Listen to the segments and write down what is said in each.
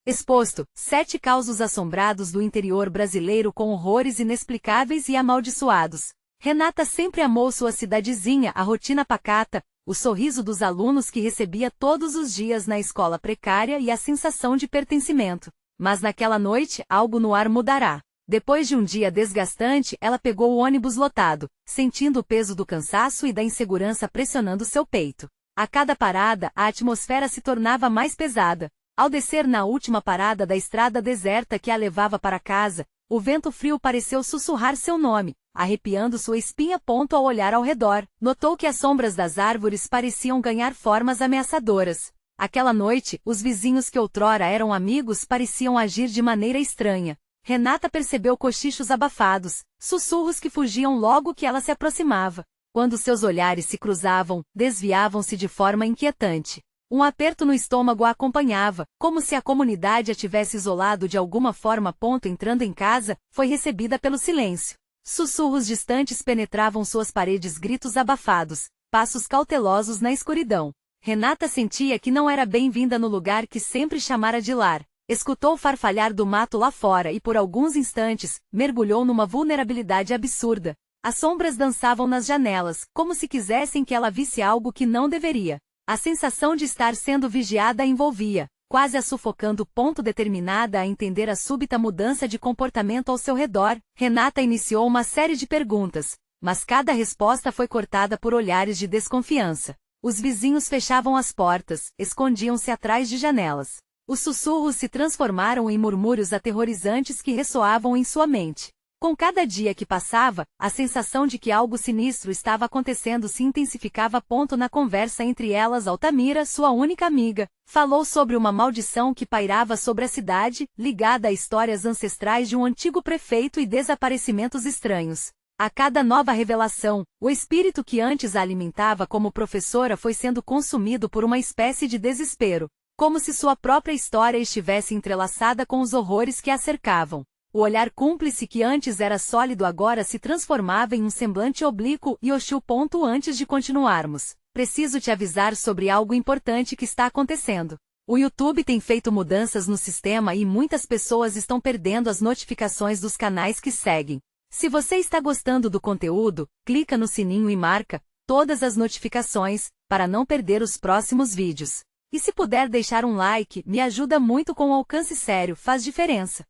Exposto, 7 causos assombrados do interior brasileiro com horrores inexplicáveis e amaldiçoados. Renata sempre amou sua cidadezinha, a rotina pacata, o sorriso dos alunos que recebia todos os dias na escola precária e a sensação de pertencimento. Mas naquela noite, algo no ar mudará. Depois de um dia desgastante, ela pegou o ônibus lotado, sentindo o peso do cansaço e da insegurança pressionando seu peito. A cada parada, a atmosfera se tornava mais pesada. Ao descer na última parada da estrada deserta que a levava para casa, o vento frio pareceu sussurrar seu nome, arrepiando sua espinha. Ao olhar ao redor, notou que as sombras das árvores pareciam ganhar formas ameaçadoras. Aquela noite, os vizinhos que outrora eram amigos pareciam agir de maneira estranha. Renata percebeu cochichos abafados, sussurros que fugiam logo que ela se aproximava. Quando seus olhares se cruzavam, desviavam-se de forma inquietante. Um aperto no estômago a acompanhava, como se a comunidade a tivesse isolado de alguma forma. Entrando em casa, foi recebida pelo silêncio. Sussurros distantes penetravam suas paredes, gritos abafados, passos cautelosos na escuridão. Renata sentia que não era bem-vinda no lugar que sempre chamara de lar. Escutou o farfalhar do mato lá fora e por alguns instantes, mergulhou numa vulnerabilidade absurda. As sombras dançavam nas janelas, como se quisessem que ela visse algo que não deveria. A sensação de estar sendo vigiada a envolvia, quase a sufocando. Determinada a entender a súbita mudança de comportamento ao seu redor, Renata iniciou uma série de perguntas, mas cada resposta foi cortada por olhares de desconfiança. Os vizinhos fechavam as portas, escondiam-se atrás de janelas. Os sussurros se transformaram em murmúrios aterrorizantes que ressoavam em sua mente. Com cada dia que passava, a sensação de que algo sinistro estava acontecendo se intensificava. Na conversa entre elas, Altamira, sua única amiga, falou sobre uma maldição que pairava sobre a cidade, ligada a histórias ancestrais de um antigo prefeito e desaparecimentos estranhos. A cada nova revelação, o espírito que antes a alimentava como professora foi sendo consumido por uma espécie de desespero, como se sua própria história estivesse entrelaçada com os horrores que a cercavam. O olhar cúmplice que antes era sólido agora se transformava em um semblante oblíquo e hostil. Antes de continuarmos, preciso te avisar sobre algo importante que está acontecendo. O YouTube tem feito mudanças no sistema e muitas pessoas estão perdendo as notificações dos canais que seguem. Se você está gostando do conteúdo, clica no sininho e marca todas as notificações, para não perder os próximos vídeos. E se puder deixar um like, me ajuda muito. Com alcance sério, faz diferença.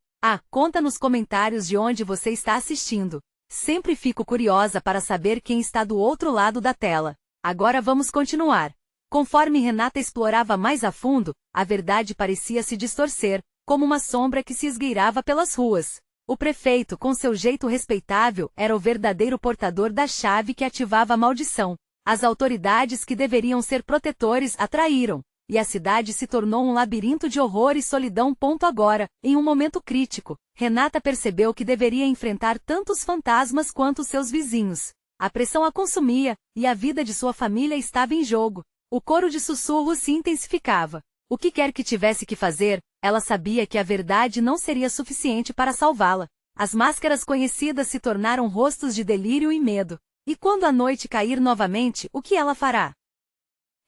Conta nos comentários de onde você está assistindo. Sempre fico curiosa para saber quem está do outro lado da tela. Agora vamos continuar. Conforme Renata explorava mais a fundo, a verdade parecia se distorcer, como uma sombra que se esgueirava pelas ruas. O prefeito, com seu jeito respeitável, era o verdadeiro portador da chave que ativava a maldição. As autoridades que deveriam ser protetores atraíram. E a cidade se tornou um labirinto de horror e solidão. Agora, em um momento crítico, Renata percebeu que deveria enfrentar tantos fantasmas quanto seus vizinhos. A pressão a consumia, e a vida de sua família estava em jogo. O coro de sussurros se intensificava. O que quer que tivesse que fazer, ela sabia que a verdade não seria suficiente para salvá-la. As máscaras conhecidas se tornaram rostos de delírio e medo. E quando a noite cair novamente, o que ela fará?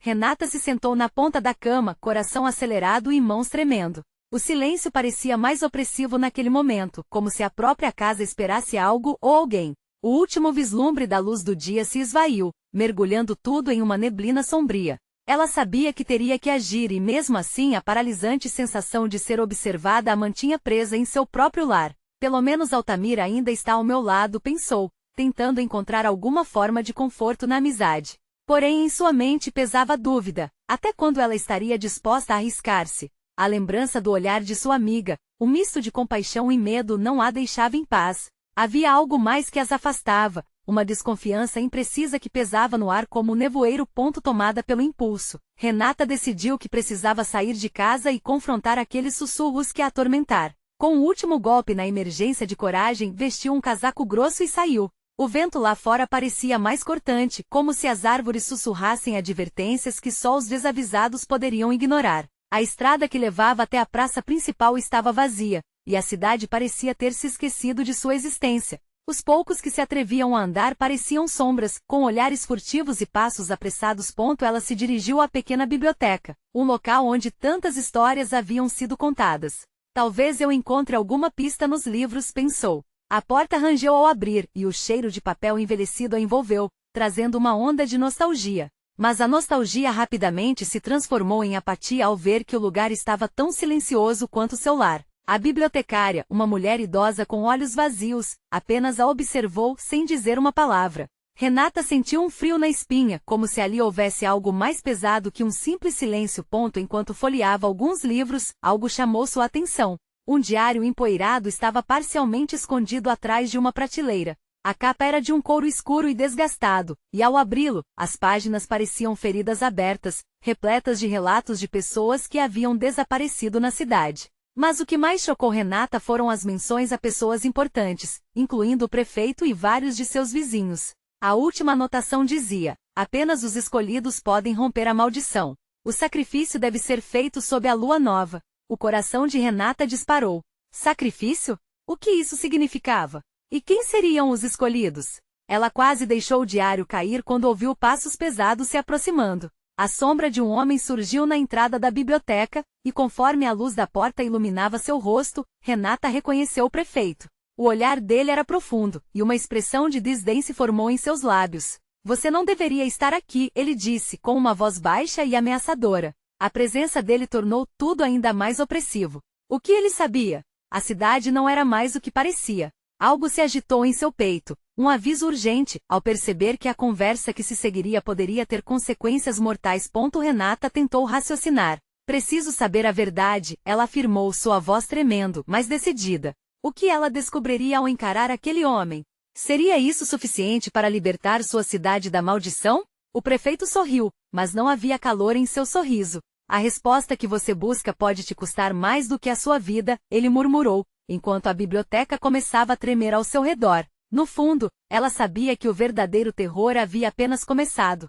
Renata se sentou na ponta da cama, coração acelerado e mãos tremendo. O silêncio parecia mais opressivo naquele momento, como se a própria casa esperasse algo ou alguém. O último vislumbre da luz do dia se esvaiu, mergulhando tudo em uma neblina sombria. Ela sabia que teria que agir e mesmo assim a paralisante sensação de ser observada a mantinha presa em seu próprio lar. Pelo menos Altamira ainda está ao meu lado, pensou, tentando encontrar alguma forma de conforto na amizade. Porém em sua mente pesava a dúvida, até quando ela estaria disposta a arriscar-se? A lembrança do olhar de sua amiga, um misto de compaixão e medo não a deixava em paz. Havia algo mais que as afastava, uma desconfiança imprecisa que pesava no ar como um nevoeiro. Tomada pelo impulso, Renata decidiu que precisava sair de casa e confrontar aqueles sussurros que a atormentar. Com o último golpe na emergência de coragem, vestiu um casaco grosso e saiu. O vento lá fora parecia mais cortante, como se as árvores sussurrassem advertências que só os desavisados poderiam ignorar. A estrada que levava até a praça principal estava vazia, e a cidade parecia ter se esquecido de sua existência. Os poucos que se atreviam a andar pareciam sombras, com olhares furtivos e passos apressados. Ela se dirigiu à pequena biblioteca, um local onde tantas histórias haviam sido contadas. Talvez eu encontre alguma pista nos livros, pensou. A porta rangeu ao abrir, e o cheiro de papel envelhecido a envolveu, trazendo uma onda de nostalgia. Mas a nostalgia rapidamente se transformou em apatia ao ver que o lugar estava tão silencioso quanto seu lar. A bibliotecária, uma mulher idosa com olhos vazios, apenas a observou sem dizer uma palavra. Renata sentiu um frio na espinha, como se ali houvesse algo mais pesado que um simples silêncio. Enquanto folheava alguns livros, algo chamou sua atenção. Um diário empoeirado estava parcialmente escondido atrás de uma prateleira. A capa era de um couro escuro e desgastado, e ao abri-lo, as páginas pareciam feridas abertas, repletas de relatos de pessoas que haviam desaparecido na cidade. Mas o que mais chocou Renata foram as menções a pessoas importantes, incluindo o prefeito e vários de seus vizinhos. A última anotação dizia: apenas os escolhidos podem romper a maldição. O sacrifício deve ser feito sob a lua nova. O coração de Renata disparou. Sacrifício? O que isso significava? E quem seriam os escolhidos? Ela quase deixou o diário cair quando ouviu passos pesados se aproximando. A sombra de um homem surgiu na entrada da biblioteca, e conforme a luz da porta iluminava seu rosto, Renata reconheceu o prefeito. O olhar dele era profundo, e uma expressão de desdém se formou em seus lábios. Você não deveria estar aqui, ele disse, com uma voz baixa e ameaçadora. A presença dele tornou tudo ainda mais opressivo. O que ele sabia? A cidade não era mais o que parecia. Algo se agitou em seu peito, um aviso urgente, ao perceber que a conversa que se seguiria poderia ter consequências mortais. Renata tentou raciocinar. Preciso saber a verdade, ela afirmou, sua voz tremendo, mas decidida. O que ela descobriria ao encarar aquele homem? Seria isso suficiente para libertar sua cidade da maldição? O prefeito sorriu, mas não havia calor em seu sorriso. A resposta que você busca pode te custar mais do que a sua vida, ele murmurou, enquanto a biblioteca começava a tremer ao seu redor. No fundo, ela sabia que o verdadeiro terror havia apenas começado.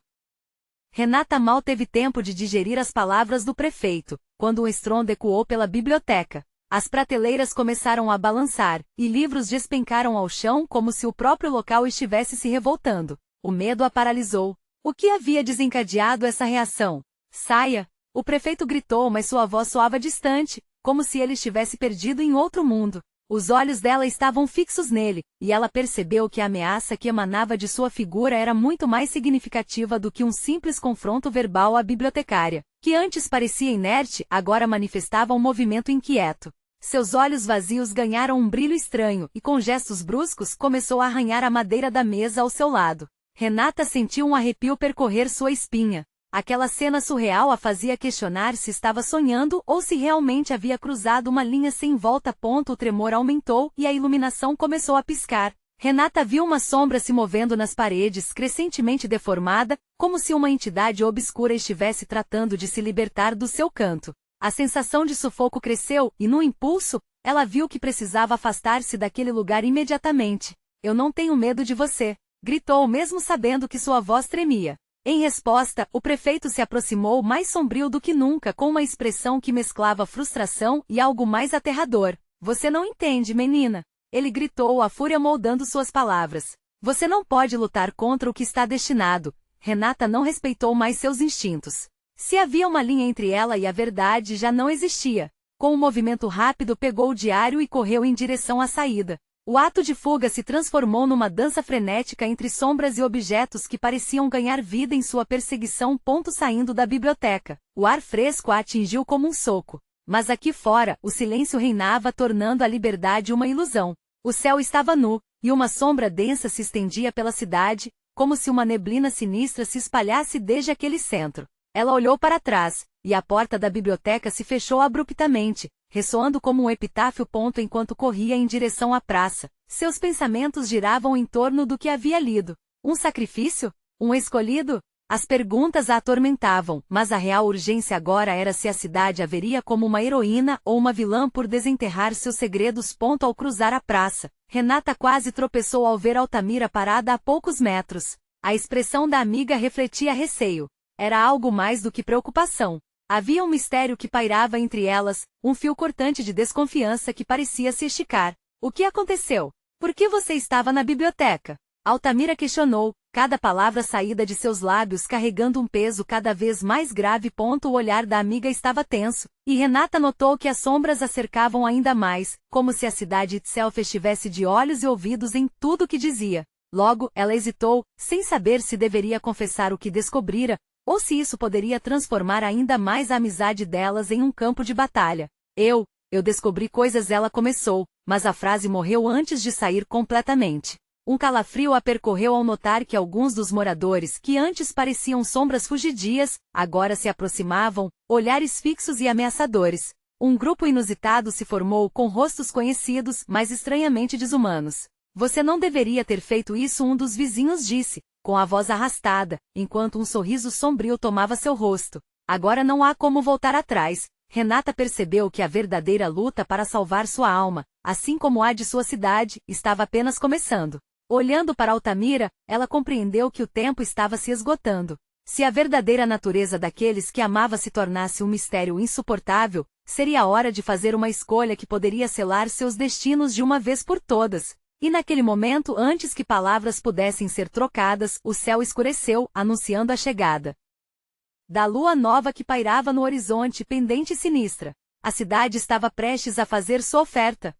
Renata mal teve tempo de digerir as palavras do prefeito, quando um estrondo ecoou pela biblioteca. As prateleiras começaram a balançar, e livros despencaram ao chão como se o próprio local estivesse se revoltando. O medo a paralisou. O que havia desencadeado essa reação? Saia! O prefeito gritou, mas sua voz soava distante, como se ele estivesse perdido em outro mundo. Os olhos dela estavam fixos nele, e ela percebeu que a ameaça que emanava de sua figura era muito mais significativa do que um simples confronto verbal à bibliotecária, que antes parecia inerte, agora manifestava um movimento inquieto. Seus olhos vazios ganharam um brilho estranho, e com gestos bruscos começou a arranhar a madeira da mesa ao seu lado. Renata sentiu um arrepio percorrer sua espinha. Aquela cena surreal a fazia questionar se estava sonhando ou se realmente havia cruzado uma linha sem volta. O tremor aumentou e a iluminação começou a piscar. Renata viu uma sombra se movendo nas paredes, crescentemente deformada, como se uma entidade obscura estivesse tratando de se libertar do seu canto. A sensação de sufoco cresceu e, num impulso, ela viu que precisava afastar-se daquele lugar imediatamente. Eu não tenho medo de você, gritou mesmo sabendo que sua voz tremia. Em resposta, o prefeito se aproximou mais sombrio do que nunca, com uma expressão que mesclava frustração e algo mais aterrador. Você não entende, menina. Ele gritou, a fúria moldando suas palavras. Você não pode lutar contra o que está destinado. Renata não respeitou mais seus instintos. Se havia uma linha entre ela e a verdade, já não existia. Com um movimento rápido pegou o diário e correu em direção à saída. O ato de fuga se transformou numa dança frenética entre sombras e objetos que pareciam ganhar vida em sua perseguição. Saindo da biblioteca, o ar fresco a atingiu como um soco. Mas aqui fora, o silêncio reinava, tornando a liberdade uma ilusão. O céu estava nu, e uma sombra densa se estendia pela cidade, como se uma neblina sinistra se espalhasse desde aquele centro. Ela olhou para trás, e a porta da biblioteca se fechou abruptamente, ressoando como um epitáfio. Enquanto corria em direção à praça, seus pensamentos giravam em torno do que havia lido. Um sacrifício? Um escolhido? As perguntas a atormentavam, mas a real urgência agora era se a cidade a veria como uma heroína ou uma vilã por desenterrar seus segredos. Ao cruzar a praça, Renata quase tropeçou ao ver Altamira parada a poucos metros. A expressão da amiga refletia receio. Era algo mais do que preocupação. Havia um mistério que pairava entre elas, um fio cortante de desconfiança que parecia se esticar. O que aconteceu? Por que você estava na biblioteca? Altamira questionou, cada palavra saída de seus lábios carregando um peso cada vez mais grave. O olhar da amiga estava tenso, e Renata notou que as sombras a cercavam ainda mais, como se a cidade itself estivesse de olhos e ouvidos em tudo o que dizia. Logo, ela hesitou, sem saber se deveria confessar o que descobrira, ou se isso poderia transformar ainda mais a amizade delas em um campo de batalha. Eu descobri coisas, ela começou, mas a frase morreu antes de sair completamente. Um calafrio a percorreu ao notar que alguns dos moradores que antes pareciam sombras fugidias, agora se aproximavam, olhares fixos e ameaçadores. Um grupo inusitado se formou com rostos conhecidos, mas estranhamente desumanos. Você não deveria ter feito isso, um dos vizinhos disse, com a voz arrastada, enquanto um sorriso sombrio tomava seu rosto. Agora não há como voltar atrás. Renata percebeu que a verdadeira luta para salvar sua alma, assim como a de sua cidade, estava apenas começando. Olhando para Altamira, ela compreendeu que o tempo estava se esgotando. Se a verdadeira natureza daqueles que amava se tornasse um mistério insuportável, seria a hora de fazer uma escolha que poderia selar seus destinos de uma vez por todas. E naquele momento, antes que palavras pudessem ser trocadas, o céu escureceu, anunciando a chegada da lua nova que pairava no horizonte pendente e sinistra. A cidade estava prestes a fazer sua oferta.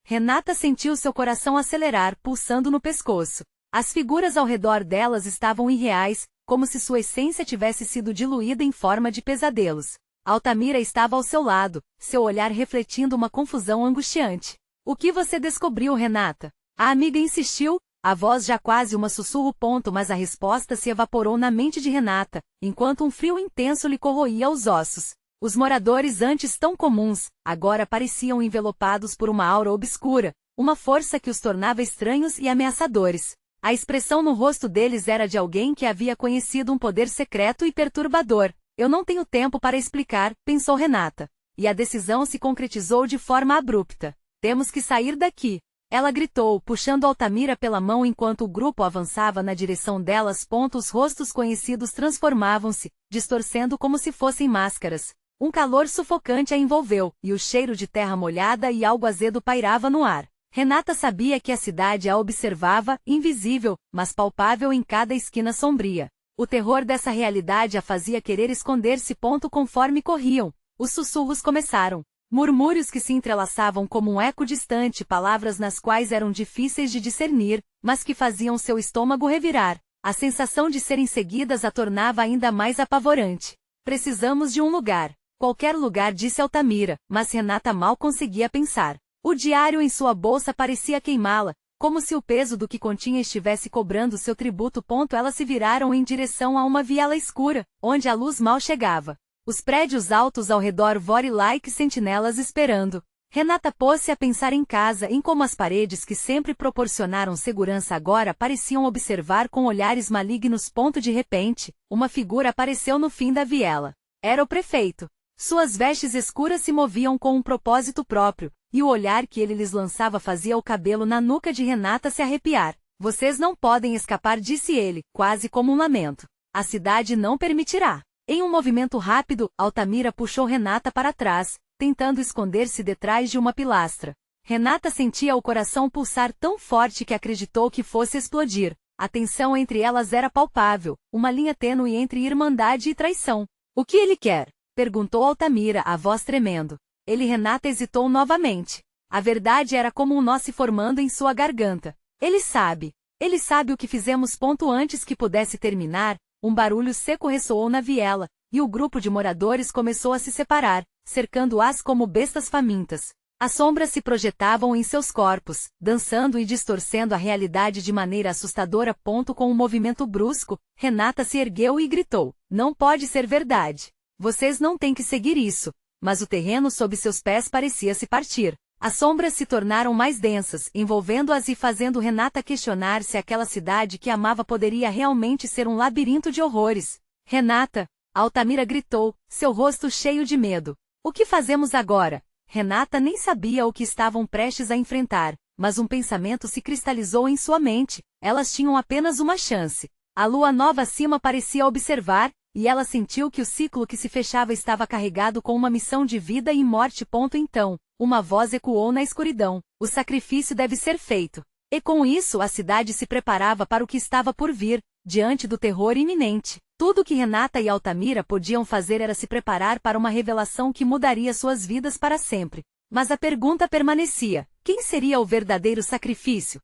Renata sentiu seu coração acelerar, pulsando no pescoço. As figuras ao redor delas estavam irreais, como se sua essência tivesse sido diluída em forma de pesadelos. Altamira estava ao seu lado, seu olhar refletindo uma confusão angustiante. O que você descobriu, Renata? A amiga insistiu, a voz já quase uma sussurro. Mas a resposta se evaporou na mente de Renata, enquanto um frio intenso lhe corroía os ossos. Os moradores antes tão comuns, agora pareciam envelopados por uma aura obscura, uma força que os tornava estranhos e ameaçadores. A expressão no rosto deles era de alguém que havia conhecido um poder secreto e perturbador. Eu não tenho tempo para explicar, pensou Renata. E a decisão se concretizou de forma abrupta. Temos que sair daqui. Ela gritou, puxando Altamira pela mão enquanto o grupo avançava na direção delas. Os rostos conhecidos transformavam-se, distorcendo como se fossem máscaras. Um calor sufocante a envolveu, e o cheiro de terra molhada e algo azedo pairava no ar. Renata sabia que a cidade a observava, invisível, mas palpável em cada esquina sombria. O terror dessa realidade a fazia querer esconder-se. Conforme corriam, os sussurros começaram. Murmúrios que se entrelaçavam como um eco distante, palavras nas quais eram difíceis de discernir, mas que faziam seu estômago revirar. A sensação de serem seguidas a tornava ainda mais apavorante. Precisamos de um lugar. Qualquer lugar, disse Altamira, mas Renata mal conseguia pensar. O diário em sua bolsa parecia queimá-la, como se o peso do que continha estivesse cobrando seu tributo. Elas se viraram em direção a uma viela escura, onde a luz mal chegava. Os prédios altos ao redor like sentinelas esperando. Renata pôs-se a pensar em casa, em como as paredes que sempre proporcionaram segurança agora pareciam observar com olhares malignos. De repente, uma figura apareceu no fim da viela. Era o prefeito. Suas vestes escuras se moviam com um propósito próprio, e o olhar que ele lhes lançava fazia o cabelo na nuca de Renata se arrepiar. Vocês não podem escapar, disse ele, quase como um lamento. A cidade não permitirá. Em um movimento rápido, Altamira puxou Renata para trás, tentando esconder-se detrás de uma pilastra. Renata sentia o coração pulsar tão forte que acreditou que fosse explodir. A tensão entre elas era palpável, uma linha tênue entre irmandade e traição. O que ele quer? Perguntou Altamira, a voz tremendo. Renata hesitou novamente. A verdade era como um nó se formando em sua garganta. Ele sabe o que fizemos. Antes que pudesse terminar, um barulho seco ressoou na viela, e o grupo de moradores começou a se separar, cercando-as como bestas famintas. As sombras se projetavam em seus corpos, dançando e distorcendo a realidade de maneira assustadora. Com um movimento brusco, Renata se ergueu e gritou: não pode ser verdade. Vocês não têm que seguir isso. Mas o terreno sob seus pés parecia se partir. As sombras se tornaram mais densas, envolvendo-as e fazendo Renata questionar se aquela cidade que amava poderia realmente ser um labirinto de horrores. Renata! Altamira gritou, seu rosto cheio de medo. O que fazemos agora? Renata nem sabia o que estavam prestes a enfrentar, mas um pensamento se cristalizou em sua mente. Elas tinham apenas uma chance. A lua nova acima parecia observar, e ela sentiu que o ciclo que se fechava estava carregado com uma missão de vida e morte. Então, Uma voz ecoou na escuridão: o sacrifício deve ser feito. E com isso a cidade se preparava para o que estava por vir, diante do terror iminente. Tudo o que Renata e Altamira podiam fazer era se preparar para uma revelação que mudaria suas vidas para sempre. Mas a pergunta permanecia: quem seria o verdadeiro sacrifício?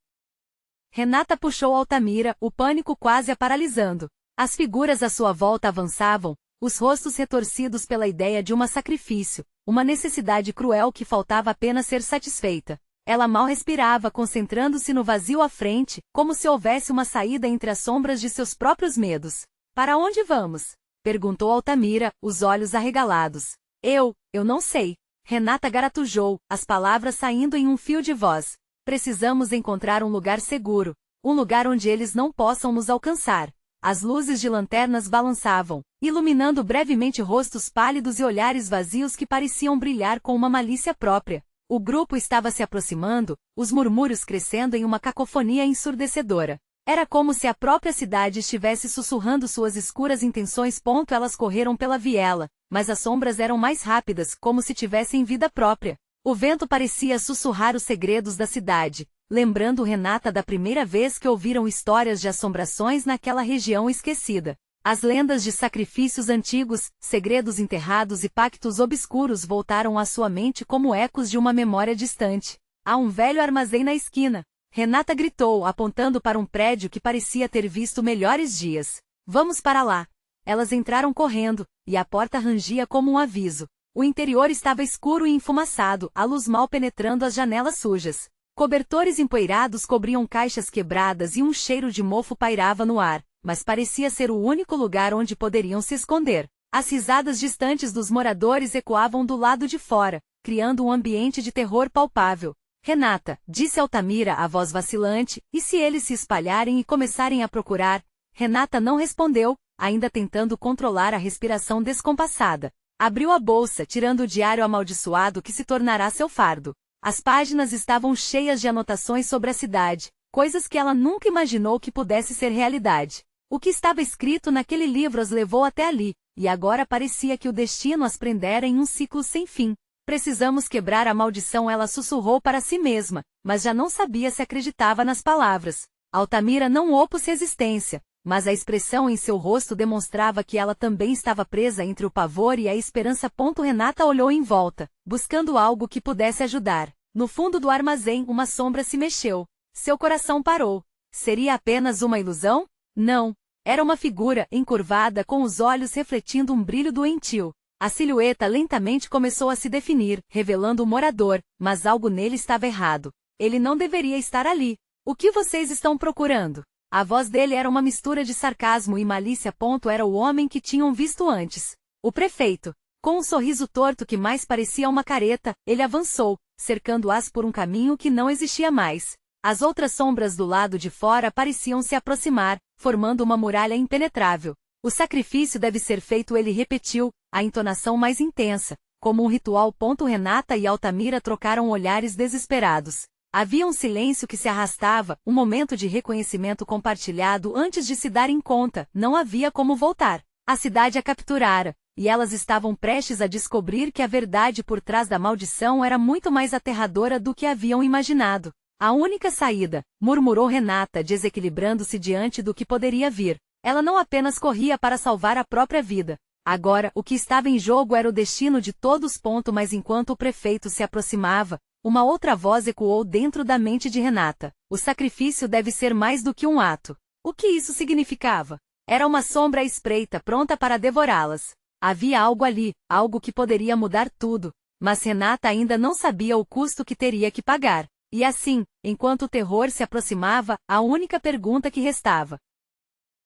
Renata puxou Altamira, o pânico quase a paralisando. As figuras à sua volta avançavam, os rostos retorcidos pela ideia de um sacrifício, uma necessidade cruel que faltava apenas ser satisfeita. Ela mal respirava, concentrando-se no vazio à frente, como se houvesse uma saída entre as sombras de seus próprios medos. Para onde vamos? Perguntou Altamira, os olhos arregalados. Eu não sei. Renata garatujou, as palavras saindo em um fio de voz. Precisamos encontrar um lugar seguro, um lugar onde eles não possam nos alcançar. As luzes de lanternas balançavam, iluminando brevemente rostos pálidos e olhares vazios que pareciam brilhar com uma malícia própria. O grupo estava se aproximando, os murmúrios crescendo em uma cacofonia ensurdecedora. Era como se a própria cidade estivesse sussurrando suas escuras intenções. Elas correram pela viela, mas as sombras eram mais rápidas, como se tivessem vida própria. O vento parecia sussurrar os segredos da cidade, lembrando Renata da primeira vez que ouviram histórias de assombrações naquela região esquecida. As lendas de sacrifícios antigos, segredos enterrados e pactos obscuros voltaram à sua mente como ecos de uma memória distante. Há um velho armazém na esquina. Renata gritou, apontando para um prédio que parecia ter visto melhores dias. Vamos para lá. Elas entraram correndo, e a porta rangia como um aviso. O interior estava escuro e enfumaçado, a luz mal penetrando as janelas sujas. Cobertores empoeirados cobriam caixas quebradas e um cheiro de mofo pairava no ar, mas parecia ser o único lugar onde poderiam se esconder. As risadas distantes dos moradores ecoavam do lado de fora, criando um ambiente de terror palpável. Renata, disse Altamira, a voz vacilante, e se eles se espalharem e começarem a procurar? Renata não respondeu, ainda tentando controlar a respiração descompassada. Abriu a bolsa, tirando o diário amaldiçoado que se tornará seu fardo. As páginas estavam cheias de anotações sobre a cidade, coisas que ela nunca imaginou que pudesse ser realidade. O que estava escrito naquele livro as levou até ali, e agora parecia que o destino as prendera em um ciclo sem fim. Precisamos quebrar a maldição, ela sussurrou para si mesma, mas já não sabia se acreditava nas palavras. Altamira não opôs resistência, mas a expressão em seu rosto demonstrava que ela também estava presa entre o pavor e a esperança. Renata olhou em volta, buscando algo que pudesse ajudar. No fundo do armazém, uma sombra se mexeu. Seu coração parou. Seria apenas uma ilusão? Não. Era uma figura, encurvada, com os olhos refletindo um brilho doentio. A silhueta lentamente começou a se definir, revelando o morador, mas algo nele estava errado. Ele não deveria estar ali. O que vocês estão procurando? A voz dele era uma mistura de sarcasmo e malícia. Era o homem que tinham visto antes. O prefeito. Com um sorriso torto que mais parecia uma careta, ele avançou, cercando-as por um caminho que não existia mais. As outras sombras do lado de fora pareciam se aproximar, formando uma muralha impenetrável. O sacrifício deve ser feito, ele repetiu, a entonação mais intensa, como um ritual. Renata e Altamira trocaram olhares desesperados. Havia um silêncio que se arrastava, um momento de reconhecimento compartilhado antes de se darem conta, não havia como voltar. A cidade a capturara, e elas estavam prestes a descobrir que a verdade por trás da maldição era muito mais aterradora do que haviam imaginado. A única saída, murmurou Renata, desequilibrando-se diante do que poderia vir. Ela não apenas corria para salvar a própria vida. Agora, o que estava em jogo era o destino de todos. Mas enquanto o prefeito se aproximava, uma outra voz ecoou dentro da mente de Renata. O sacrifício deve ser mais do que um ato. O que isso significava? Era uma sombra à espreita, pronta para devorá-las. Havia algo ali, algo que poderia mudar tudo. Mas Renata ainda não sabia o custo que teria que pagar. E assim, enquanto o terror se aproximava, a única pergunta que restava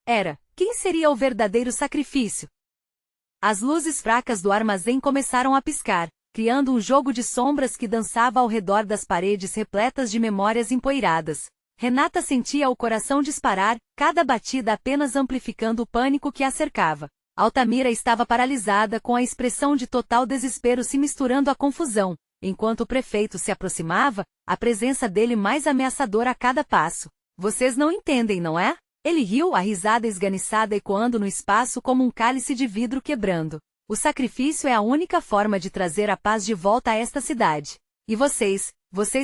era: quem seria o verdadeiro sacrifício? As luzes fracas do armazém começaram a piscar, criando um jogo de sombras que dançava ao redor das paredes repletas de memórias empoeiradas. Renata sentia o coração disparar, cada batida apenas amplificando o pânico que a cercava. Altamira estava paralisada, com a expressão de total desespero se misturando à confusão. Enquanto o prefeito se aproximava, a presença dele mais ameaçadora a cada passo. Vocês não entendem, não é? Ele riu, a risada esganiçada ecoando no espaço como um cálice de vidro quebrando. O sacrifício é a única forma de trazer a paz de volta a esta cidade. E vocês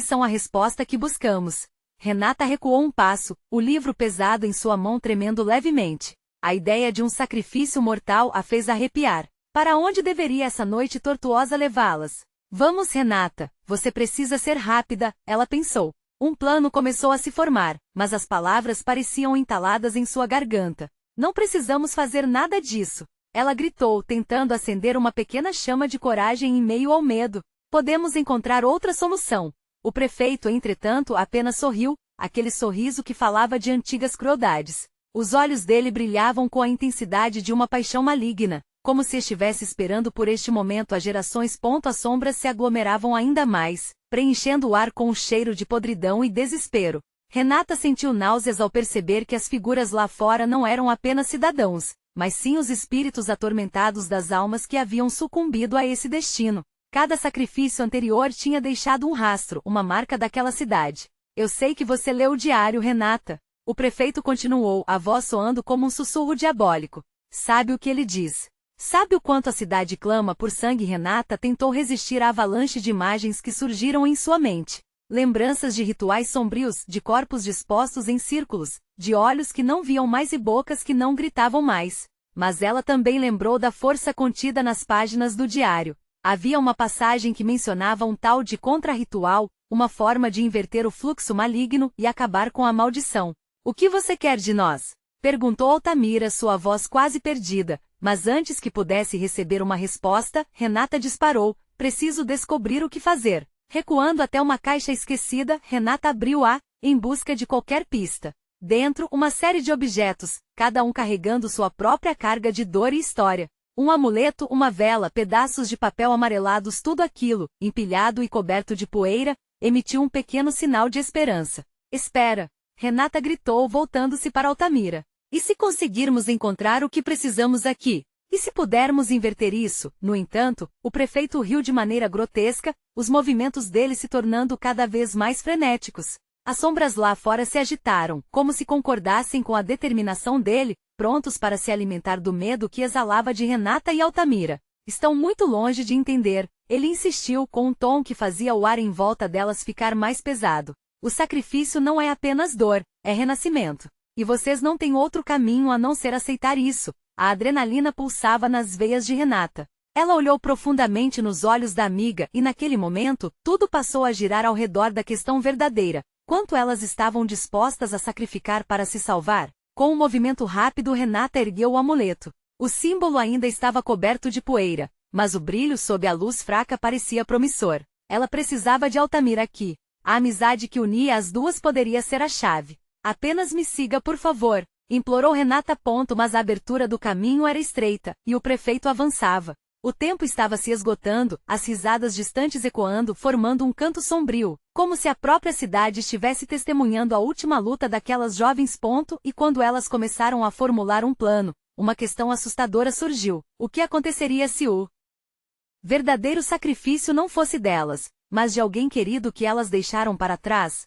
são a resposta que buscamos. Renata recuou um passo, o livro pesado em sua mão tremendo levemente. A ideia de um sacrifício mortal a fez arrepiar. Para onde deveria essa noite tortuosa levá-las? Vamos, Renata, você precisa ser rápida, ela pensou. Um plano começou a se formar, mas as palavras pareciam entaladas em sua garganta. Não precisamos fazer nada disso. Ela gritou, tentando acender uma pequena chama de coragem em meio ao medo. Podemos encontrar outra solução. O prefeito, entretanto, apenas sorriu, aquele sorriso que falava de antigas crueldades. Os olhos dele brilhavam com a intensidade de uma paixão maligna, como se estivesse esperando por este momento as gerações. As sombras se aglomeravam ainda mais, preenchendo o ar com um cheiro de podridão e desespero. Renata sentiu náuseas ao perceber que as figuras lá fora não eram apenas cidadãos, mas sim os espíritos atormentados das almas que haviam sucumbido a esse destino. Cada sacrifício anterior tinha deixado um rastro, uma marca daquela cidade. Eu sei que você leu o diário, Renata. O prefeito continuou, a voz soando como um sussurro diabólico. Sabe o que ele diz? Sabe o quanto a cidade clama por sangue? Renata tentou resistir à avalanche de imagens que surgiram em sua mente. Lembranças de rituais sombrios, de corpos dispostos em círculos, de olhos que não viam mais e bocas que não gritavam mais. Mas ela também lembrou da força contida nas páginas do diário. Havia uma passagem que mencionava um tal de contra-ritual, uma forma de inverter o fluxo maligno e acabar com a maldição. O que você quer de nós? Perguntou Altamira, sua voz quase perdida, mas antes que pudesse receber uma resposta, Renata disparou, preciso descobrir o que fazer. Recuando até uma caixa esquecida, Renata abriu-a, em busca de qualquer pista. Dentro, uma série de objetos, cada um carregando sua própria carga de dor e história. Um amuleto, uma vela, pedaços de papel amarelados, tudo aquilo, empilhado e coberto de poeira, emitiu um pequeno sinal de esperança. Espera! Renata gritou, voltando-se para Altamira. E se conseguirmos encontrar o que precisamos aqui? E se pudermos inverter isso? No entanto, o prefeito riu de maneira grotesca, os movimentos dele se tornando cada vez mais frenéticos. As sombras lá fora se agitaram, como se concordassem com a determinação dele, prontos para se alimentar do medo que exalava de Renata e Altamira. Estão muito longe de entender, ele insistiu com um tom que fazia o ar em volta delas ficar mais pesado. O sacrifício não é apenas dor, é renascimento. E vocês não têm outro caminho a não ser aceitar isso. A adrenalina pulsava nas veias de Renata. Ela olhou profundamente nos olhos da amiga e naquele momento, tudo passou a girar ao redor da questão verdadeira. Quanto elas estavam dispostas a sacrificar para se salvar? Com um movimento rápido, Renata ergueu o amuleto. O símbolo ainda estava coberto de poeira, mas o brilho sob a luz fraca parecia promissor. Ela precisava de Altamira aqui. A amizade que unia as duas poderia ser a chave. Apenas me siga, por favor, implorou Renata. Mas a abertura do caminho era estreita, e o prefeito avançava. O tempo estava se esgotando, as risadas distantes ecoando, formando um canto sombrio, como se a própria cidade estivesse testemunhando a última luta daquelas jovens. E quando elas começaram a formular um plano, uma questão assustadora surgiu. O que aconteceria se o verdadeiro sacrifício não fosse delas, mas de alguém querido que elas deixaram para trás?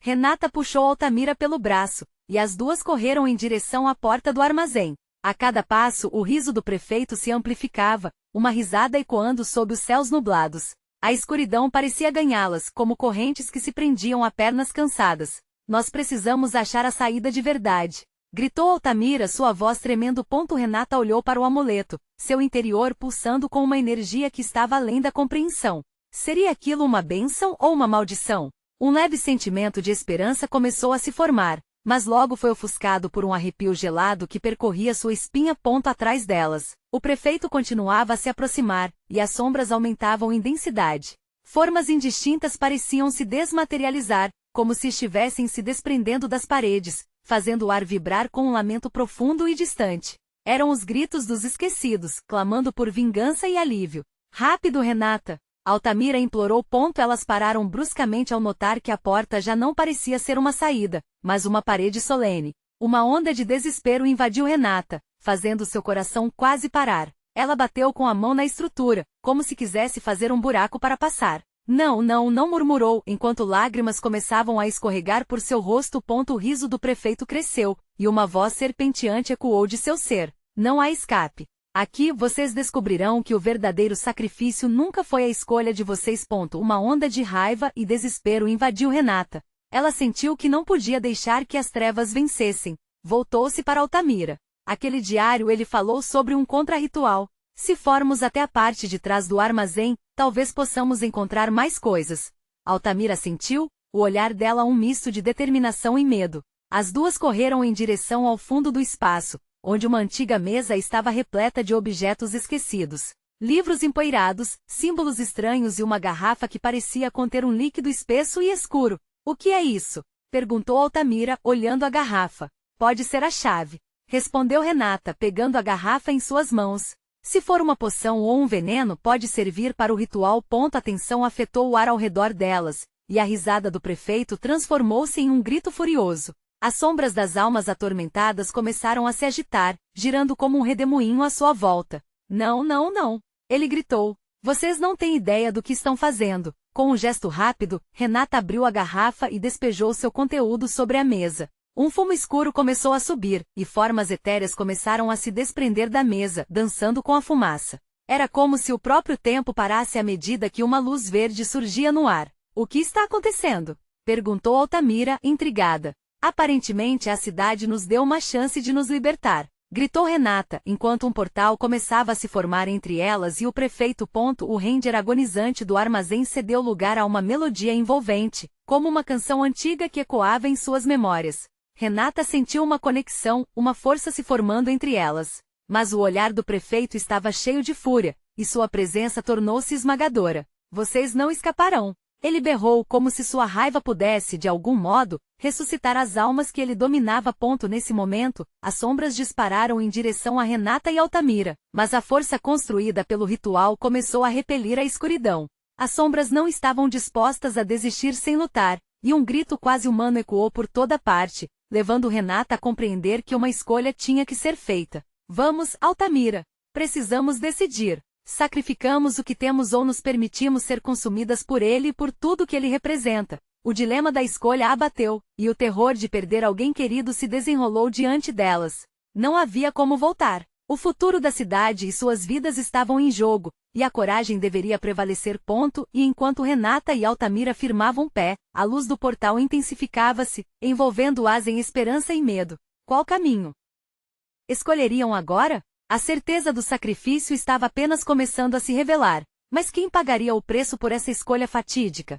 Renata puxou Altamira pelo braço, e as duas correram em direção à porta do armazém. A cada passo, o riso do prefeito se amplificava, uma risada ecoando sob os céus nublados. A escuridão parecia ganhá-las, como correntes que se prendiam a pernas cansadas. Nós precisamos achar a saída de verdade, gritou Altamira, sua voz tremendo. Renata olhou para o amuleto, seu interior pulsando com uma energia que estava além da compreensão. Seria aquilo uma bênção ou uma maldição? Um leve sentimento de esperança começou a se formar, mas logo foi ofuscado por um arrepio gelado que percorria sua espinha. Atrás delas, o prefeito continuava a se aproximar, e as sombras aumentavam em densidade. Formas indistintas pareciam se desmaterializar, como se estivessem se desprendendo das paredes, fazendo o ar vibrar com um lamento profundo e distante. Eram os gritos dos esquecidos, clamando por vingança e alívio. Rápido, Renata! Altamira implorou. Elas pararam bruscamente ao notar que a porta já não parecia ser uma saída, mas uma parede solene. Uma onda de desespero invadiu Renata, fazendo seu coração quase parar. Ela bateu com a mão na estrutura, como se quisesse fazer um buraco para passar. Não, murmurou, enquanto lágrimas começavam a escorregar por seu rosto. O riso do prefeito cresceu, e uma voz serpenteante ecoou de seu ser. Não há escape. Aqui vocês descobrirão que o verdadeiro sacrifício nunca foi a escolha de vocês. Uma onda de raiva e desespero invadiu Renata. Ela sentiu que não podia deixar que as trevas vencessem. Voltou-se para Altamira. Aquele diário ele falou sobre um contra-ritual. Se formos até a parte de trás do armazém, talvez possamos encontrar mais coisas. Altamira sentiu, o olhar dela um misto de determinação e medo. As duas correram em direção ao fundo do espaço, onde uma antiga mesa estava repleta de objetos esquecidos. Livros empoeirados, símbolos estranhos e uma garrafa que parecia conter um líquido espesso e escuro. O que é isso? Perguntou Altamira, olhando a garrafa. Pode ser a chave. Respondeu Renata, pegando a garrafa em suas mãos. Se for uma poção ou um veneno, pode servir para o ritual. A tensão afetou o ar ao redor delas, e a risada do prefeito transformou-se em um grito furioso. As sombras das almas atormentadas começaram a se agitar, girando como um redemoinho à sua volta. Não, não, não! Ele gritou. Vocês não têm ideia do que estão fazendo. Com um gesto rápido, Renata abriu a garrafa e despejou seu conteúdo sobre a mesa. Um fumo escuro começou a subir, e formas etéreas começaram a se desprender da mesa, dançando com a fumaça. Era como se o próprio tempo parasse à medida que uma luz verde surgia no ar. O que está acontecendo? Perguntou Altamira, intrigada. Aparentemente a cidade nos deu uma chance de nos libertar. Gritou Renata, enquanto um portal começava a se formar entre elas e o prefeito. O ranger agonizante do armazém cedeu lugar a uma melodia envolvente, como uma canção antiga que ecoava em suas memórias. Renata sentiu uma conexão, uma força se formando entre elas. Mas o olhar do prefeito estava cheio de fúria, e sua presença tornou-se esmagadora. Vocês não escaparão. Ele berrou como se sua raiva pudesse, de algum modo, ressuscitar as almas que ele dominava. Nesse momento, as sombras dispararam em direção a Renata e Altamira, mas a força construída pelo ritual começou a repelir a escuridão. As sombras não estavam dispostas a desistir sem lutar, e um grito quase humano ecoou por toda parte, levando Renata a compreender que uma escolha tinha que ser feita. Vamos, Altamira. Precisamos decidir. Sacrificamos o que temos ou nos permitimos ser consumidas por ele e por tudo que ele representa. O dilema da escolha a abateu, e o terror de perder alguém querido se desenrolou diante delas. Não havia como voltar. O futuro da cidade e suas vidas estavam em jogo, e a coragem deveria prevalecer. E enquanto Renata e Altamira firmavam pé, a luz do portal intensificava-se, envolvendo-as em esperança e medo. Qual caminho escolheriam agora? A certeza do sacrifício estava apenas começando a se revelar, mas quem pagaria o preço por essa escolha fatídica?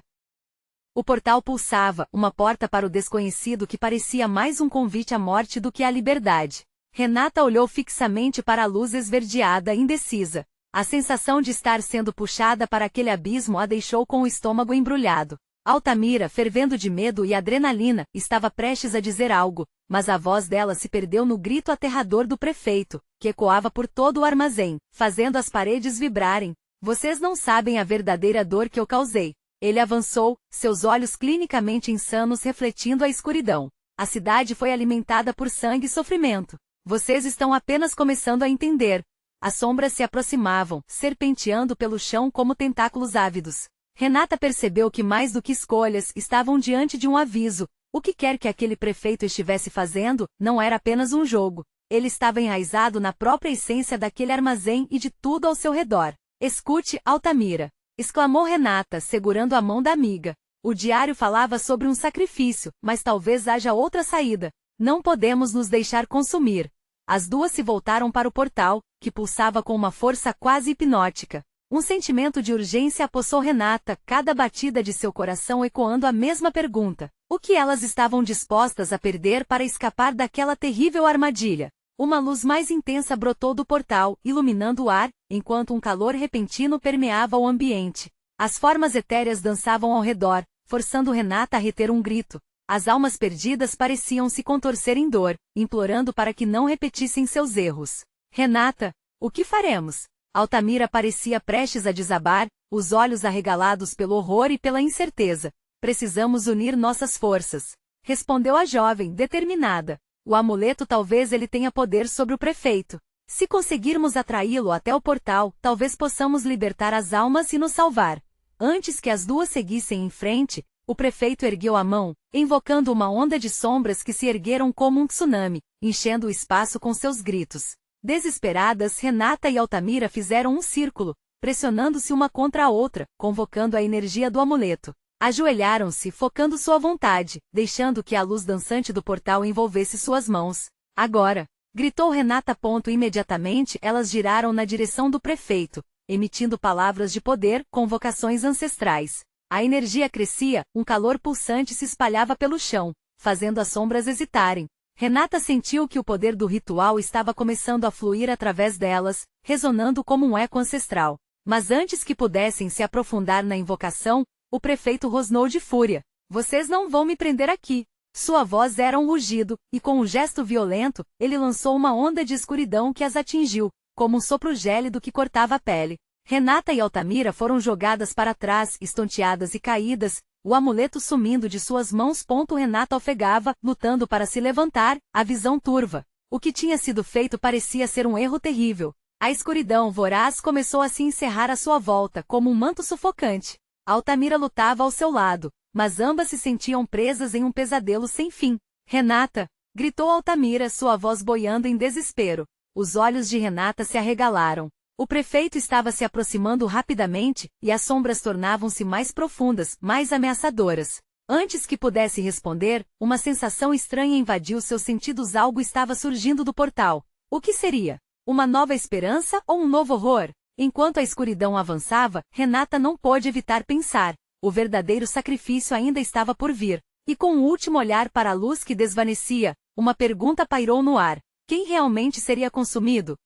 O portal pulsava, uma porta para o desconhecido que parecia mais um convite à morte do que à liberdade. Renata olhou fixamente para a luz esverdeada, indecisa. A sensação de estar sendo puxada para aquele abismo a deixou com o estômago embrulhado. Altamira, fervendo de medo e adrenalina, estava prestes a dizer algo, mas a voz dela se perdeu no grito aterrador do prefeito, que ecoava por todo o armazém, fazendo as paredes vibrarem. Vocês não sabem a verdadeira dor que eu causei. Ele avançou, seus olhos clinicamente insanos refletindo a escuridão. A cidade foi alimentada por sangue e sofrimento. Vocês estão apenas começando a entender. As sombras se aproximavam, serpenteando pelo chão como tentáculos ávidos. Renata percebeu que mais do que escolhas, estavam diante de um aviso. O que quer que aquele prefeito estivesse fazendo, não era apenas um jogo. Ele estava enraizado na própria essência daquele armazém e de tudo ao seu redor. Escute, Altamira! Exclamou Renata, segurando a mão da amiga. O diário falava sobre um sacrifício, mas talvez haja outra saída. Não podemos nos deixar consumir. As duas se voltaram para o portal, que pulsava com uma força quase hipnótica. Um sentimento de urgência apossou Renata, cada batida de seu coração ecoando a mesma pergunta. O que elas estavam dispostas a perder para escapar daquela terrível armadilha? Uma luz mais intensa brotou do portal, iluminando o ar, enquanto um calor repentino permeava o ambiente. As formas etéreas dançavam ao redor, forçando Renata a reter um grito. As almas perdidas pareciam se contorcer em dor, implorando para que não repetissem seus erros. Renata, o que faremos? Altamira parecia prestes a desabar, os olhos arregalados pelo horror e pela incerteza. Precisamos unir nossas forças. Respondeu a jovem, determinada. O amuleto talvez ele tenha poder sobre o prefeito. Se conseguirmos atraí-lo até o portal, talvez possamos libertar as almas e nos salvar. Antes que as duas seguissem em frente, o prefeito ergueu a mão, invocando uma onda de sombras que se ergueram como um tsunami, enchendo o espaço com seus gritos. Desesperadas, Renata e Altamira fizeram um círculo, pressionando-se uma contra a outra, convocando a energia do amuleto. Ajoelharam-se, focando sua vontade, deixando que a luz dançante do portal envolvesse suas mãos. Agora! Gritou Renata. Imediatamente elas giraram na direção do prefeito, emitindo palavras de poder, convocações ancestrais. A energia crescia, um calor pulsante se espalhava pelo chão, fazendo as sombras hesitarem. Renata sentiu que o poder do ritual estava começando a fluir através delas, ressonando como um eco ancestral. Mas antes que pudessem se aprofundar na invocação, o prefeito rosnou de fúria. Vocês não vão me prender aqui. Sua voz era um rugido, e com um gesto violento, ele lançou uma onda de escuridão que as atingiu, como um sopro gélido que cortava a pele. Renata e Altamira foram jogadas para trás, estonteadas e caídas, o amuleto sumindo de suas mãos. Renata ofegava, lutando para se levantar, a visão turva. O que tinha sido feito parecia ser um erro terrível. A escuridão voraz começou a se encerrar à sua volta, como um manto sufocante. Altamira lutava ao seu lado, mas ambas se sentiam presas em um pesadelo sem fim. Renata! Gritou Altamira, sua voz boiando em desespero. Os olhos de Renata se arregalaram. O prefeito estava se aproximando rapidamente, e as sombras tornavam-se mais profundas, mais ameaçadoras. Antes que pudesse responder, uma sensação estranha invadiu seus sentidos. Algo estava surgindo do portal. O que seria? Uma nova esperança ou um novo horror? Enquanto a escuridão avançava, Renata não pôde evitar pensar. O verdadeiro sacrifício ainda estava por vir. E com um último olhar para a luz que desvanecia, uma pergunta pairou no ar. Quem realmente seria consumido?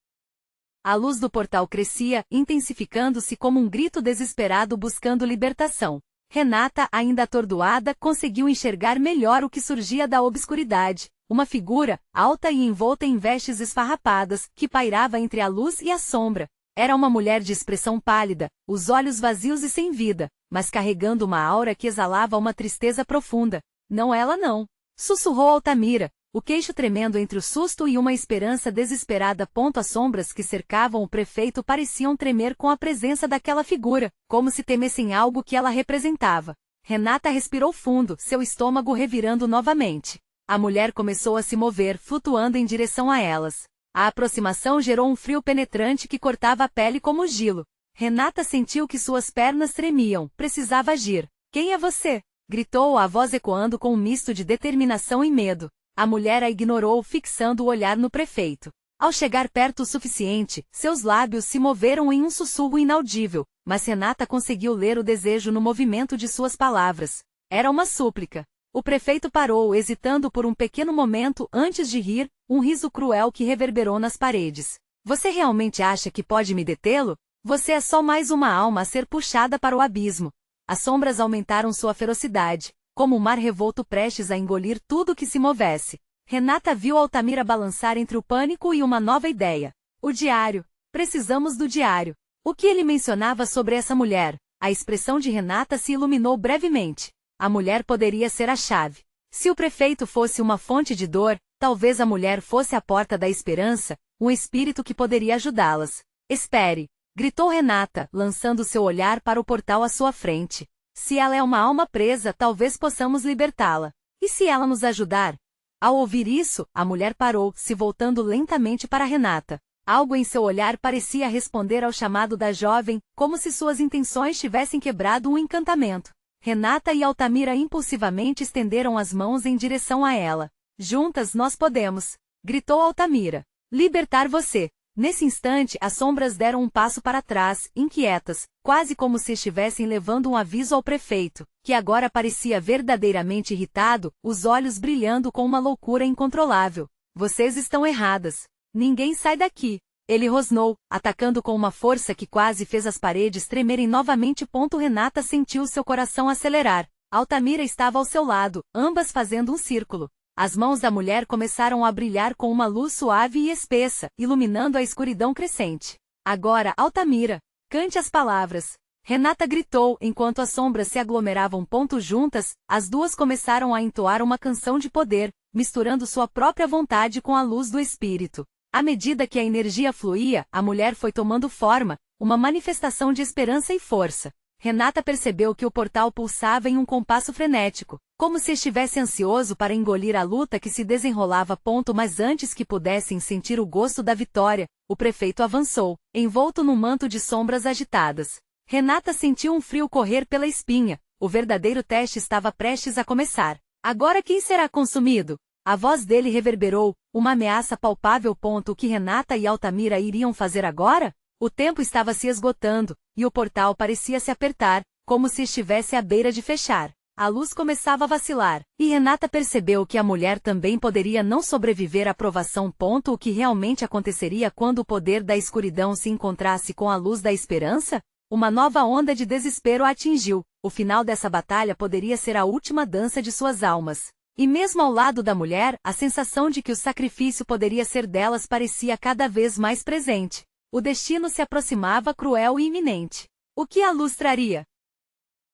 A luz do portal crescia, intensificando-se como um grito desesperado buscando libertação. Renata, ainda atordoada, conseguiu enxergar melhor o que surgia da obscuridade. Uma figura, alta e envolta em vestes esfarrapadas, que pairava entre a luz e a sombra. Era uma mulher de expressão pálida, os olhos vazios e sem vida, mas carregando uma aura que exalava uma tristeza profunda. Não ela não. Sussurrou Altamira, o queixo tremendo entre o susto e uma esperança desesperada. As sombras que cercavam o prefeito pareciam tremer com a presença daquela figura, como se temessem algo que ela representava. Renata respirou fundo, seu estômago revirando novamente. A mulher começou a se mover, flutuando em direção a elas. A aproximação gerou um frio penetrante que cortava a pele como gelo. Renata sentiu que suas pernas tremiam, precisava agir. Quem é você? Gritou, a voz ecoando com um misto de determinação e medo. A mulher a ignorou, fixando o olhar no prefeito. Ao chegar perto o suficiente, seus lábios se moveram em um sussurro inaudível, mas Renata conseguiu ler o desejo no movimento de suas palavras. Era uma súplica. O prefeito parou, hesitando por um pequeno momento antes de rir, um riso cruel que reverberou nas paredes. Você realmente acha que pode me detê-lo? Você é só mais uma alma a ser puxada para o abismo. As sombras aumentaram sua ferocidade, como um mar revolto prestes a engolir tudo que se movesse. Renata viu Altamira balançar entre o pânico e uma nova ideia. O diário. Precisamos do diário. O que ele mencionava sobre essa mulher? A expressão de Renata se iluminou brevemente. A mulher poderia ser a chave. Se o prefeito fosse uma fonte de dor, talvez a mulher fosse a porta da esperança, um espírito que poderia ajudá-las. Espere! Gritou Renata, lançando seu olhar para o portal à sua frente. Se ela é uma alma presa, talvez possamos libertá-la. E se ela nos ajudar? Ao ouvir isso, a mulher parou, se voltando lentamente para Renata. Algo em seu olhar parecia responder ao chamado da jovem, como se suas intenções tivessem quebrado um encantamento. Renata e Altamira impulsivamente estenderam as mãos em direção a ela. Juntas nós podemos! Gritou Altamira. Libertar você! Nesse instante, as sombras deram um passo para trás, inquietas, quase como se estivessem levando um aviso ao prefeito, que agora parecia verdadeiramente irritado, os olhos brilhando com uma loucura incontrolável. Vocês estão erradas. Ninguém sai daqui. Ele rosnou, atacando com uma força que quase fez as paredes tremerem novamente. Renata sentiu seu coração acelerar. Altamira estava ao seu lado, ambas fazendo um círculo. As mãos da mulher começaram a brilhar com uma luz suave e espessa, iluminando a escuridão crescente. Agora, Altamira, cante as palavras. Renata gritou, enquanto as sombras se aglomeravam. Juntas, as duas começaram a entoar uma canção de poder, misturando sua própria vontade com a luz do espírito. À medida que a energia fluía, a mulher foi tomando forma, uma manifestação de esperança e força. Renata percebeu que o portal pulsava em um compasso frenético, como se estivesse ansioso para engolir a luta que se desenrolava. Mas antes que pudessem sentir o gosto da vitória, o prefeito avançou, envolto num manto de sombras agitadas. Renata sentiu um frio correr pela espinha. O verdadeiro teste estava prestes a começar. Agora quem será consumido? A voz dele reverberou, uma ameaça palpável. O que Renata e Altamira iriam fazer agora? O tempo estava se esgotando, e o portal parecia se apertar, como se estivesse à beira de fechar. A luz começava a vacilar, e Renata percebeu que a mulher também poderia não sobreviver à provação. O que realmente aconteceria quando o poder da escuridão se encontrasse com a luz da esperança? Uma nova onda de desespero a atingiu. O final dessa batalha poderia ser a última dança de suas almas. E mesmo ao lado da mulher, a sensação de que o sacrifício poderia ser delas parecia cada vez mais presente. O destino se aproximava cruel e iminente. O que a luz traria?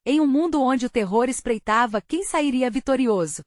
Em um mundo onde o terror espreitava, quem sairia vitorioso?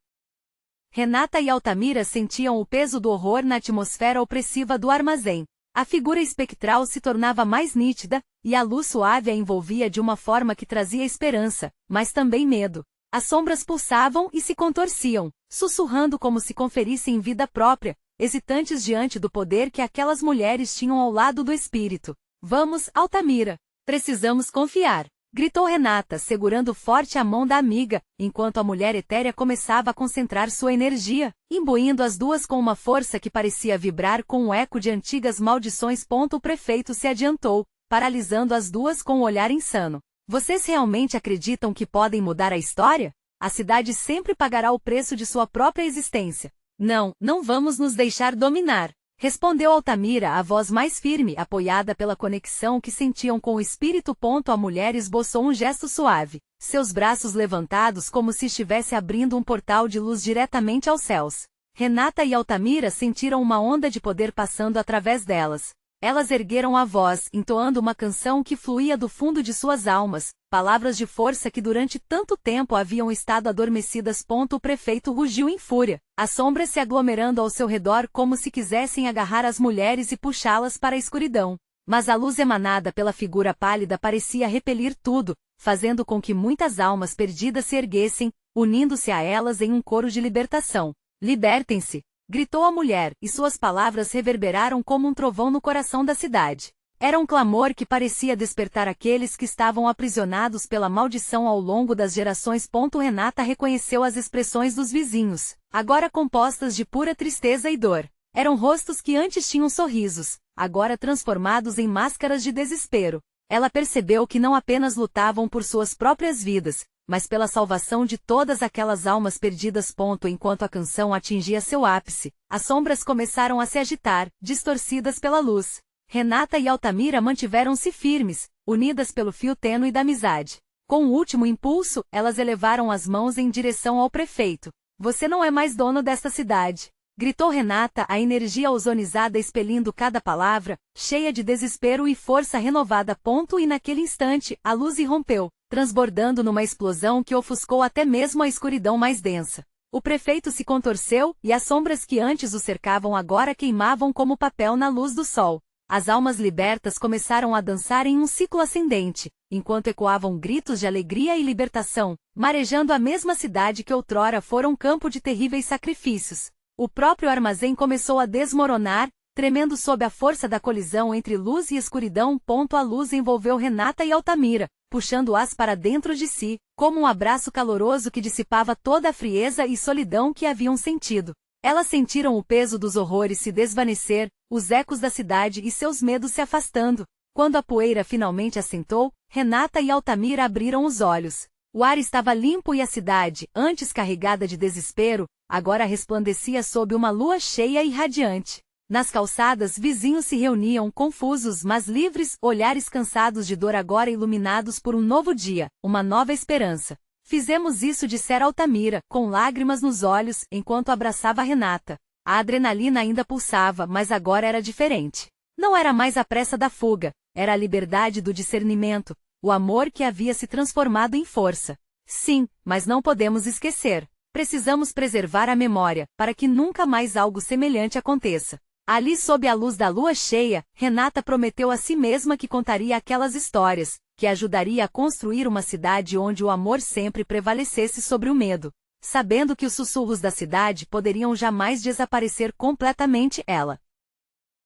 Renata e Altamira sentiam o peso do horror na atmosfera opressiva do armazém. A figura espectral se tornava mais nítida, e a luz suave a envolvia de uma forma que trazia esperança, mas também medo. As sombras pulsavam e se contorciam, sussurrando como se conferissem vida própria, hesitantes diante do poder que aquelas mulheres tinham ao lado do espírito. Vamos, Altamira. Precisamos confiar, gritou Renata, segurando forte a mão da amiga, enquanto a mulher etérea começava a concentrar sua energia, imbuindo as duas com uma força que parecia vibrar com o eco de antigas maldições. O prefeito se adiantou, paralisando as duas com um olhar insano. Vocês realmente acreditam que podem mudar a história? A cidade sempre pagará o preço de sua própria existência. Não, não vamos nos deixar dominar, respondeu Altamira, a voz mais firme, apoiada pela conexão que sentiam com o espírito. A mulher esboçou um gesto suave, seus braços levantados como se estivesse abrindo um portal de luz diretamente aos céus. Renata e Altamira sentiram uma onda de poder passando através delas. Elas ergueram a voz, entoando uma canção que fluía do fundo de suas almas, palavras de força que durante tanto tempo haviam estado adormecidas. O prefeito rugiu em fúria, as sombras se aglomerando ao seu redor como se quisessem agarrar as mulheres e puxá-las para a escuridão. Mas a luz emanada pela figura pálida parecia repelir tudo, fazendo com que muitas almas perdidas se erguessem, unindo-se a elas em um coro de libertação. Libertem-se! Gritou a mulher, e suas palavras reverberaram como um trovão no coração da cidade. Era um clamor que parecia despertar aqueles que estavam aprisionados pela maldição ao longo das gerações. Renata reconheceu as expressões dos vizinhos, agora compostas de pura tristeza e dor. Eram rostos que antes tinham sorrisos, agora transformados em máscaras de desespero. Ela percebeu que não apenas lutavam por suas próprias vidas, mas pela salvação de todas aquelas almas perdidas. Enquanto a canção atingia seu ápice, as sombras começaram a se agitar, distorcidas pela luz. Renata e Altamira mantiveram-se firmes, unidas pelo fio tênue da amizade. Com o último impulso, elas elevaram as mãos em direção ao prefeito. Você não é mais dono desta cidade, gritou Renata, a energia ozonizada expelindo cada palavra, cheia de desespero e força renovada. E naquele instante, a luz irrompeu, transbordando numa explosão que ofuscou até mesmo a escuridão mais densa. O prefeito se contorceu, e as sombras que antes o cercavam agora queimavam como papel na luz do sol. As almas libertas começaram a dançar em um ciclo ascendente, enquanto ecoavam gritos de alegria e libertação, marejando a mesma cidade que outrora fora um campo de terríveis sacrifícios. O próprio armazém começou a desmoronar, tremendo sob a força da colisão entre luz e escuridão. A luz envolveu Renata e Altamira, puxando-as para dentro de si, como um abraço caloroso que dissipava toda a frieza e solidão que haviam sentido. Elas sentiram o peso dos horrores se desvanecer, os ecos da cidade e seus medos se afastando. Quando a poeira finalmente assentou, Renata e Altamira abriram os olhos. O ar estava limpo e a cidade, antes carregada de desespero, agora resplandecia sob uma lua cheia e radiante. Nas calçadas, vizinhos se reuniam confusos mas livres, olhares cansados de dor agora iluminados por um novo dia, uma nova esperança. Fizemos isso, dissera Altamira, com lágrimas nos olhos, enquanto abraçava Renata. A adrenalina ainda pulsava, mas agora era diferente. Não era mais a pressa da fuga, era a liberdade do discernimento, o amor que havia se transformado em força. Sim, mas não podemos esquecer. Precisamos preservar a memória, para que nunca mais algo semelhante aconteça. Ali sob a luz da lua cheia, Renata prometeu a si mesma que contaria aquelas histórias, que ajudaria a construir uma cidade onde o amor sempre prevalecesse sobre o medo. Sabendo que os sussurros da cidade poderiam jamais desaparecer completamente, ela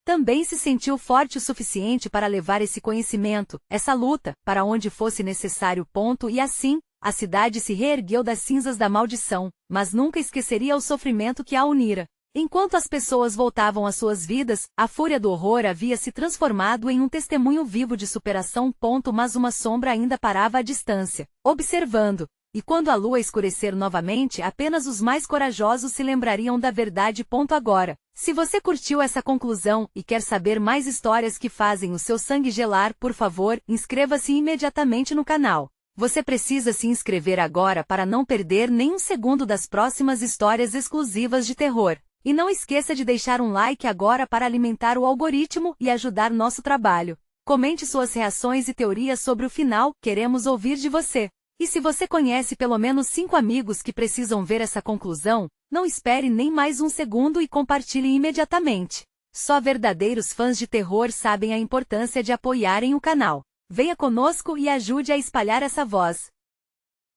também se sentiu forte o suficiente para levar esse conhecimento, essa luta, para onde fosse necessário. E assim, a cidade se reergueu das cinzas da maldição, mas nunca esqueceria o sofrimento que a unira. Enquanto as pessoas voltavam às suas vidas, a fúria do horror havia se transformado em um testemunho vivo de superação. Mas uma sombra ainda parava à distância, observando. E quando a lua escurecer novamente, apenas os mais corajosos se lembrariam da verdade. Agora, se você curtiu essa conclusão e quer saber mais histórias que fazem o seu sangue gelar, por favor, inscreva-se imediatamente no canal. Você precisa se inscrever agora para não perder nenhum segundo das próximas histórias exclusivas de terror. E não esqueça de deixar um like agora para alimentar o algoritmo e ajudar nosso trabalho. Comente suas reações e teorias sobre o final, queremos ouvir de você. E se você conhece pelo menos 5 amigos que precisam ver essa conclusão, não espere nem mais um segundo e compartilhe imediatamente. Só verdadeiros fãs de terror sabem a importância de apoiarem o canal. Venha conosco e ajude a espalhar essa voz.